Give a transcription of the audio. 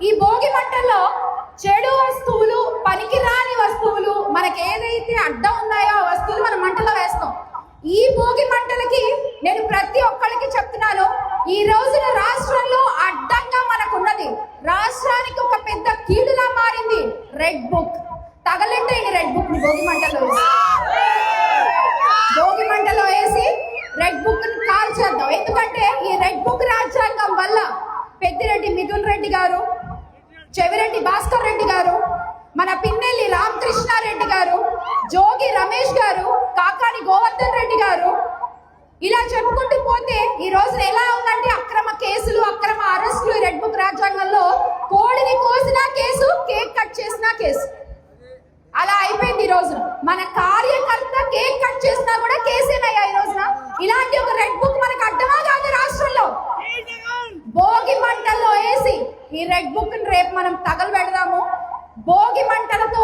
ఈ భోగి మంటల్లో చెడు వస్తువులు, పనికిరాని వస్తువులు, మనకి ఏదైతే అడ్డం ఉన్నాయో ఆ వస్తువులు మనం మంటలో వేస్తాం. ఈ భోగి మంటలకి నేను ప్రతి ఒక్కరికి చెప్తున్నాను, ఈ రోజున రాష్ట్రంలో అడ్డంగా మనకున్నది, రాష్ట్రానికి ఒక పెద్ద కీడులా మారింది రెడ్ బుక్. తగలెట్టేయండి రెడ్ బుక్ ని భోగి మంటలో వేసి రెడ్ బుక్ ని కాల్ చేద్దాం. ఎందుకంటే ఈ రెడ్ బుక్ రాజ్యాంగం వల్ల పెద్దిరెడ్డి మిథున్ రెడ్డి గారు, చెవిరెడ్డి భాస్కర్ రెడ్డి గారు, మన పిన్నెల్లి రామకృష్ణారెడ్డి గారు, జోగి రమేష్ గారు, కాకాని గోవర్ధన్ రెడ్డి గారు, ఇలా చెప్పుకుంటూ పోతే ఈ రోజు ఎలా ఉందంటే అక్రమ కేసులు, అక్రమ అరెస్టులు. రెడ్ బుక్ రాజ్యాంగంలో కోడిని కోసినా కేసు, కేక్ కట్ చేసినా కేసు, అలా అయిపోయింది. ఈ రోజు మన కార్యకర్త కేక్ కట్ చేసినా కూడా కేసేనయ్యా. ఈ రోజున ఇలాంటి ఒక రెడ్ బుక్ మనకు అడ్డమా కాదు రాష్ట్రంలో. భోగి మంటల్లో వేసి ఈ రెడ్ బుక్ ని రేపు మనం తగలబెడదాము. భోగి మంటలతో